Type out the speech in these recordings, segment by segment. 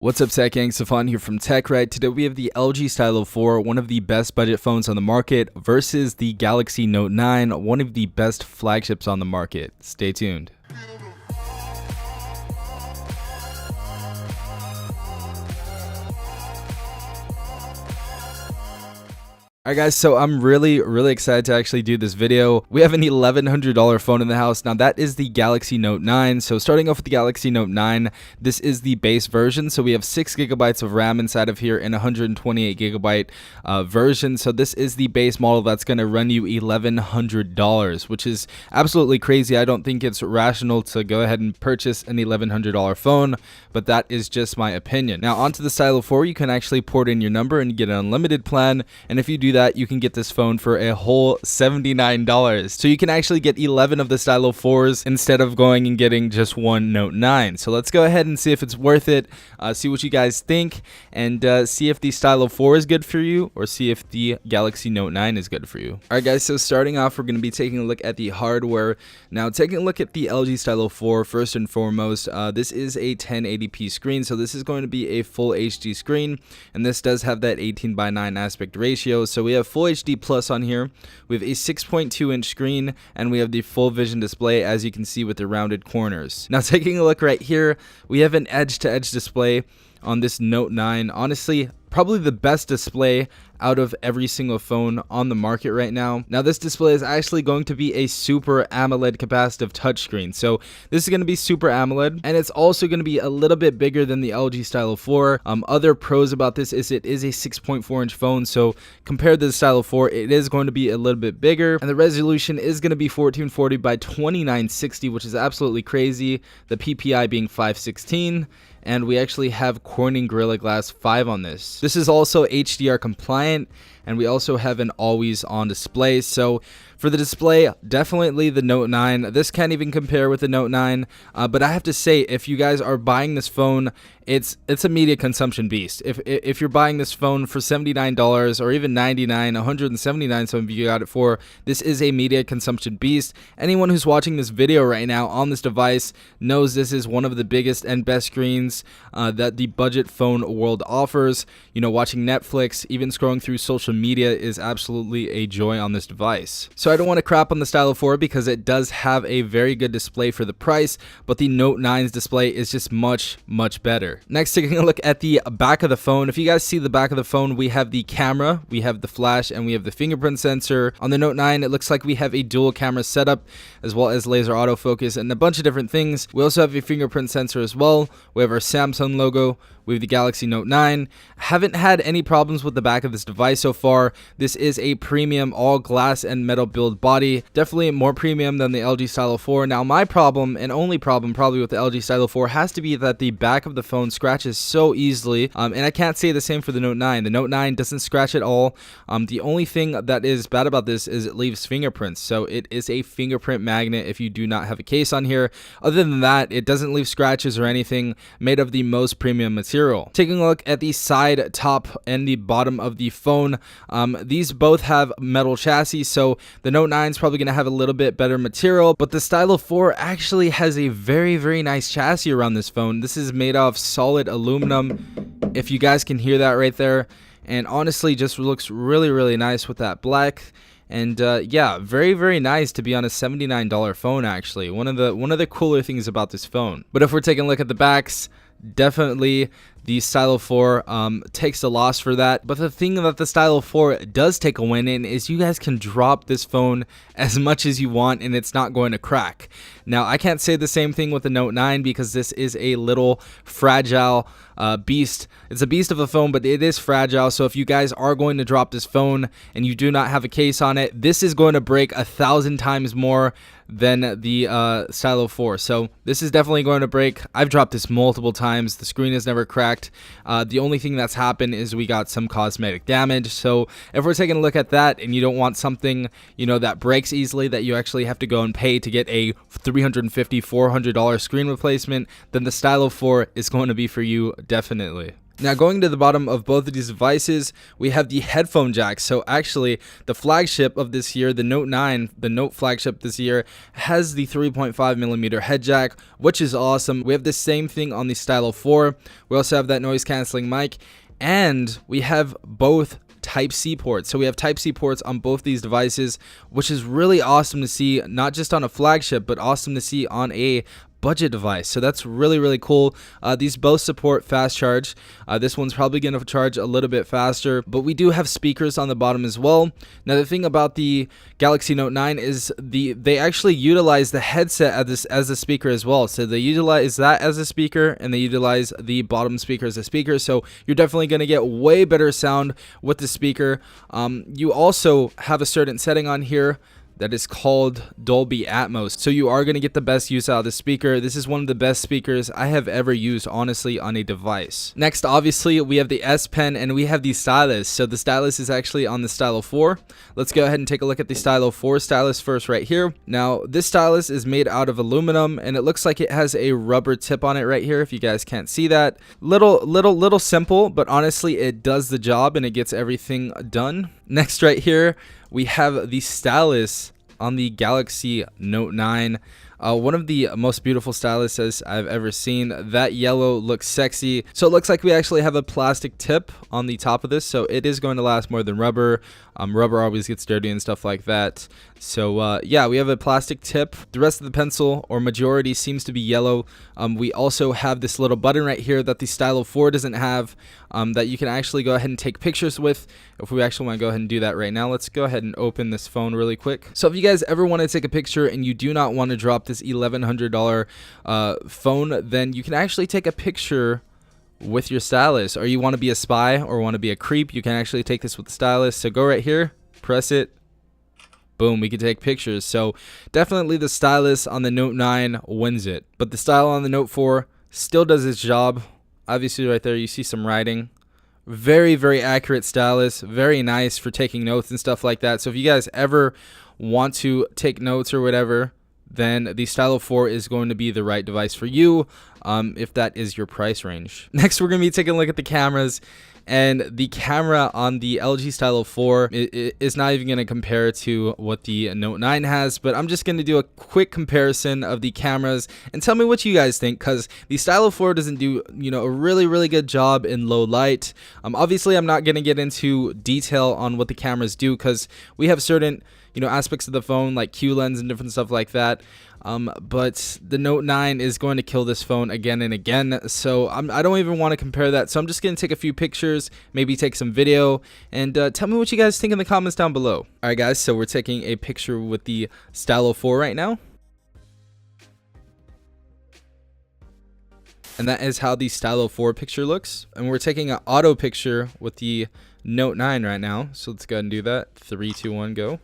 What's up, Tech Gang? Stefan here from TechRight. Today we have the LG Stylo 4, one of the best budget phones on the market, versus the Galaxy Note 9, one of the best flagships on the market. Stay tuned. Alright guys, so I'm really excited to actually do this video. We have an $1,100 phone in the house. Now that is the Galaxy Note 9. So starting off with the Galaxy Note 9, this is the base version. So we have 6 GB of RAM inside of here and 128 GB version. So this is the base model that's going to run you $1,100, which is absolutely crazy. I don't think it's rational to go ahead and purchase an $1,100 phone, but that is just my opinion. Now onto the Stylo 4, you can actually port in your number and get an unlimited plan. And if you do that, you can get this phone for a whole $79. So you can actually get 11 of the Stylo 4s instead of going and getting just one Note 9. So let's go ahead and see if it's worth it, see what you guys think, and see if the Stylo 4 is good for you or see if the Galaxy Note 9 is good for you. Alright guys, so starting off, we're going to be taking a look at the hardware. Now taking a look at the LG Stylo 4, first and foremost, this is a 1080p screen, so this is going to be a full HD screen, and this does have that 18:9 aspect ratio. So we have Full HD Plus on here, we have a 6.2 inch screen, and we have the full vision display, as you can see with the rounded corners. Now taking a look right here, we have an edge-to-edge display on this Note 9. Honestly, probably the best display out of every single phone on the market right now. Now this display is actually going to be a Super AMOLED capacitive touchscreen. So this is going to be Super AMOLED, and it's also going to be a little bit bigger than the LG Stylo 4. Other pros about this is it is a 6.4 inch phone, so compared to the Stylo 4, it is going to be a little bit bigger, and the resolution is going to be 1440 by 2960, which is absolutely crazy. The PPI being 516. And we actually have Corning Gorilla Glass 5 on this. This is also HDR compliant, and we also have an always on display. So for the display, definitely the Note 9. This can't even compare with the Note 9, but I have to say, if you guys are buying this phone, it's a media consumption beast. If you're buying this phone for $79 or even $99, $179, some of you got it for, this is a media consumption beast. Anyone who's watching this video right now on this device knows this is one of the biggest and best screens that the budget phone world offers. You know, watching Netflix, even scrolling through social media is absolutely a joy on this device. So I don't want to crap on the Stylo 4 because it does have a very good display for the price, but the Note 9's display is just much better. Next, taking a look at the back of the phone. If you guys see the back of the phone, we have the camera, we have the flash, and we have the fingerprint sensor. On the Note 9, it looks like we have a dual camera setup, as well as laser autofocus and a bunch of different things. We also have a fingerprint sensor as well. We have our Samsung logo. We have the Galaxy Note 9. Haven't had any problems with the back of this device so far. This is a premium all glass and metal build body. Definitely more premium than the LG Stylo 4. Now my problem, and only problem probably with the LG Stylo 4, has to be that the back of the phone scratches so easily. And I can't say the same for the Note 9. The Note 9 doesn't scratch at all. The only thing that is bad about this is it leaves fingerprints. So it is a fingerprint magnet if you do not have a case on here. Other than that, it doesn't leave scratches or anything, made of the most premium material. Taking a look at the side, top, and the bottom of the phone, these both have metal chassis, so the Note 9 is probably going to have a little bit better material, but the Stylo 4 actually has a very nice chassis around this phone. This is made of solid aluminum, if you guys can hear that right there, and honestly just looks really nice with that black. And yeah, very nice to be on a $79 phone. Actually, one of the cooler things about this phone. But if we're taking a look at the backs, definitely the Stylo 4 takes a loss for that. But the thing that the Stylo 4 does take a win in is you guys can drop this phone as much as you want and it's not going to crack. Now I can't say the same thing with the Note 9 because this is a little fragile beast. It's a beast of a phone, but it is fragile. So if you guys are going to drop this phone and you do not have a case on it, this is going to break 1,000 times more than the Stylo 4. So this is definitely going to break. I've dropped this multiple times. The screen has never cracked. The only thing that's happened is we got some cosmetic damage. So if we're taking a look at that and you don't want something, you know, that breaks easily, that you actually have to go and pay to get a $350, $400 screen replacement, then the Stylo 4 is going to be for you, definitely. Now going to the bottom of both of these devices, we have the headphone jack. So actually the flagship of this year, the Note 9, the Note flagship this year, has the 3.5mm head jack, which is awesome. We have the same thing on the Stylo 4. We also have that noise canceling mic, and we have both Type-C ports. So we have Type-C ports on both these devices, which is really awesome to see, not just on a flagship, but awesome to see on a budget device. So that's really cool. These both support fast charge. This one's probably going to charge a little bit faster, but we do have speakers on the bottom as well. Now the thing about the Galaxy Note 9 is they actually utilize the headset as a speaker as well. So they utilize that as a speaker, and they utilize the bottom speaker as a speaker. So you're definitely going to get way better sound with the speaker. You also have a certain setting on here that is called Dolby Atmos. So you are going to get the best use out of the speaker. This is one of the best speakers I have ever used, honestly, on a device. Next, obviously, we have the S Pen and we have the Stylus. So the Stylus is actually on the Stylo 4. Let's go ahead and take a look at the Stylo 4 Stylus first right here. Now, this Stylus is made out of aluminum, and it looks like it has a rubber tip on it right here, if you guys can't see that. Little simple, but honestly, it does the job and it gets everything done. Next right here, we have the Stylus on the Galaxy Note 9. One of the most beautiful styluses I've ever seen. That yellow looks sexy. So it looks like we actually have a plastic tip on the top of this, so it is going to last more than rubber. Rubber always gets dirty and stuff like that. So yeah, we have a plastic tip. The rest of the pencil, or majority, seems to be yellow. We also have this little button right here that the Stylo 4 doesn't have, that you can actually go ahead and take pictures with. If we actually want to go ahead and do that right now, let's go ahead and open this phone really quick. So if you guys ever want to take a picture and you do not want to drop this $1,100 phone, then you can actually take a picture with your Stylus. Or you want to be a spy or want to be a creep, you can actually take this with the Stylus. So go right here, press it, boom, we can take pictures. So definitely the Stylus on the Note 9 wins it. But the Stylo on the Note 4 still does its job. Obviously right there you see some writing. Very accurate Stylus, very nice for taking notes and stuff like that. So if you guys ever want to take notes or whatever, then the Stylo 4 is going to be the right device for you, if that is your price range. Next, we're going to be taking a look at the cameras. And the camera on the LG Stylo 4 is not even going to compare to what the Note 9 has, but I'm just going to do a quick comparison of the cameras and tell me what you guys think, because the Stylo 4 doesn't do, a really good job in low light. Obviously, I'm not going to get into detail on what the cameras do, because we have certain aspects of the phone like Q lens and different stuff like that. But the Note 9 is going to kill this phone again and again, so I don't even want to compare that. So I'm just going to take a few pictures, maybe take some video, and tell me what you guys think in the comments down below. Alright guys, so we're taking a picture with the Stylo 4 right now. And that is how the Stylo 4 picture looks. And we're taking an auto picture with the Note 9 right now. So let's go ahead and do that. 3, 2, 1, go.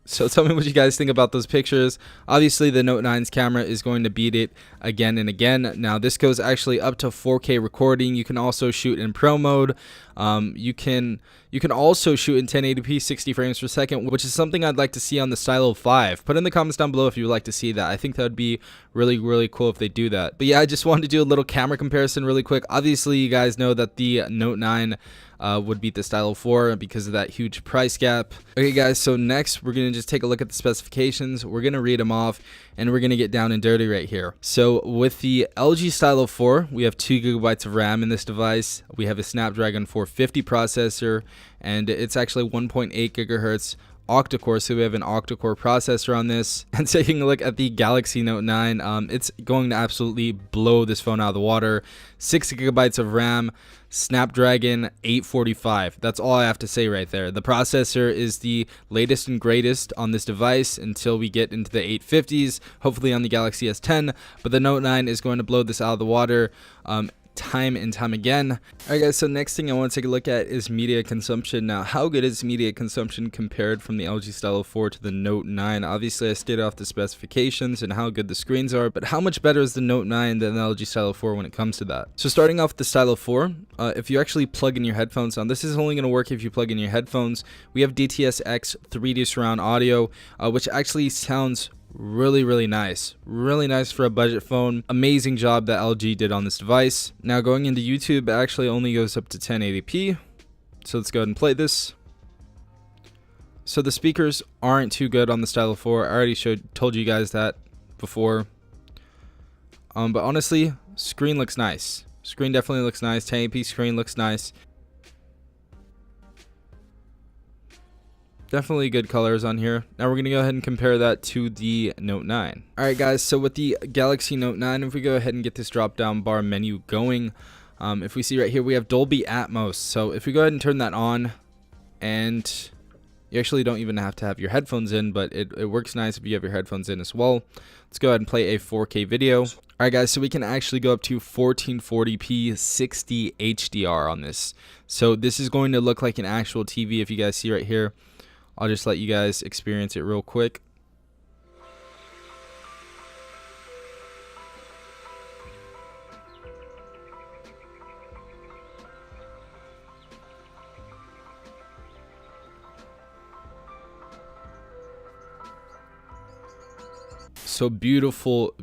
So tell me what you guys think about those pictures. Obviously, the Note 9's camera is going to beat it again and again. Now, this goes actually up to 4K recording. You can also shoot in Pro mode. You can also shoot in 1080p 60 frames per second, which is something I'd like to see on the Stylo 5. Put in the comments down below if you would like to see that. I think that would be really cool if they do that. But yeah, I just wanted to do a little camera comparison really quick. Obviously, you guys know that the Note 9 would beat the Stylo 4 because of that huge price gap. Okay guys, so next we're going to just take a look at the specifications. We're going to read them off and we're going to get down and dirty right here. So with the LG Stylo 4, we have 2 GB of RAM in this device. We have a Snapdragon 450 processor, and it's actually 1.8 gigahertz octa-core, so we have an octa-core processor on this. And taking a look at the Galaxy Note 9, it's going to absolutely blow this phone out of the water. 6 GB of RAM, Snapdragon 845. That's all I have to say right there. The processor is the latest and greatest on this device until we get into the 850s, hopefully on the Galaxy S10, but the Note 9 is going to blow this out of the water time and time again. Alright guys, so next thing I want to take a look at is media consumption. Now, how good is media consumption compared from the LG Stylo 4 to the Note 9? Obviously, I stated off the specifications and how good the screens are, but how much better is the Note 9 than the LG Stylo 4 when it comes to that? So starting off with the Stylo 4, if you actually plug in your headphones on, this is only going to work if you plug in your headphones. We have DTS-X 3D surround audio, which actually sounds Really nice. Really nice for a budget phone. Amazing job that LG did on this device. Now going into YouTube, it actually only goes up to 1080p. So let's go ahead and play this. So the speakers aren't too good on the Stylo 4. I already told you guys that before. But honestly, screen looks nice. Screen definitely looks nice. 1080p screen looks nice. Definitely good colors on here. Now we're going to go ahead and compare that to the Note 9. Alright guys, so with the Galaxy Note 9, if we go ahead and get this drop down bar menu going, if we see right here, we have Dolby Atmos. So if we go ahead and turn that on, and you actually don't even have to have your headphones in, but it works nice if you have your headphones in as well. Let's go ahead and play a 4K video. Alright guys, so we can actually go up to 1440p 60 HDR on this. So this is going to look like an actual TV if you guys see right here. I'll just let you guys experience it real quick. So beautiful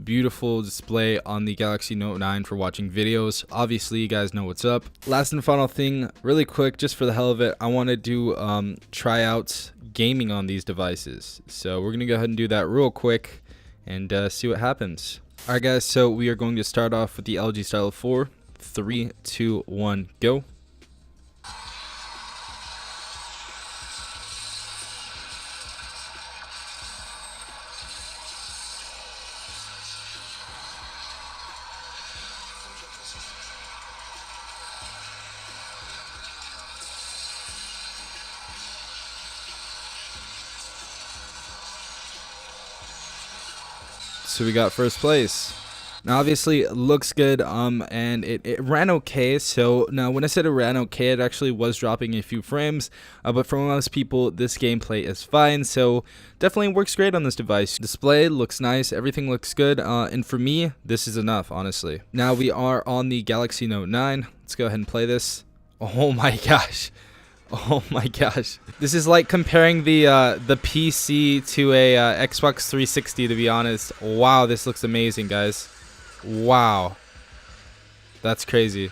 display on the Galaxy Note 9 for watching videos. Obviously you guys know what's up. Last and final thing, really quick, just for the hell of it, I want to do try out gaming on these devices. So we're gonna go ahead and do that real quick and see what happens. Alright guys, so we are going to start off with the LG Stylo 4. 3, 2, 1, go. So we got first place. Now obviously it looks good, and it ran okay. So now when I said it ran okay, it actually was dropping a few frames, but for most people this gameplay is fine. So definitely works great on this device. Display looks nice, everything looks good, and for me this is enough, honestly. Now we are on the Galaxy Note 9. Let's go ahead and play this. Oh my gosh. Oh my gosh. This is like comparing the PC to a Xbox 360, to be honest. Wow, this looks amazing, guys. Wow. That's crazy.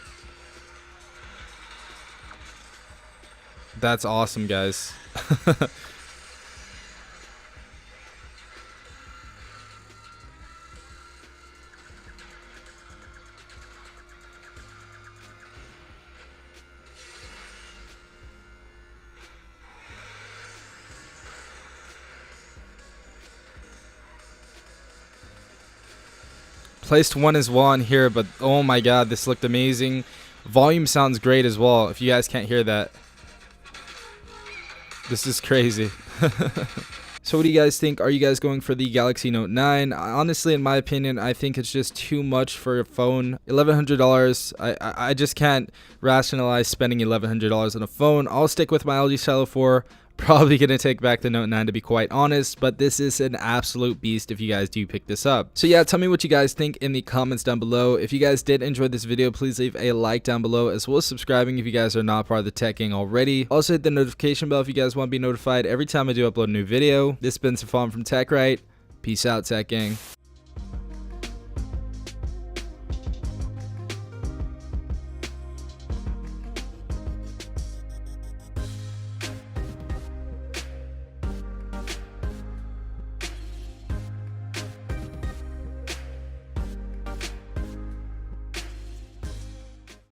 That's awesome, guys. Placed one as well on here, but oh my god, this looked amazing. Volume sounds great as well, if you guys can't hear that. This is crazy. So what do you guys think? Are you guys going for the Galaxy Note 9? Honestly, in my opinion, I think it's just too much for a phone. $1,100, I just can't rationalize spending $1,100 on a phone. I'll stick with my LG Stylo 4. Probably gonna take back the Note 9 to be quite honest, but this is an absolute beast if you guys do pick this up. So yeah, tell me what you guys think in the comments down below. If you guys did enjoy this video, please leave a like down below, as well as subscribing if you guys are not part of the tech gang already. Also hit the notification bell if you guys want to be notified every time I do upload a new video. This has been Safan from TechRight. Peace out, tech gang.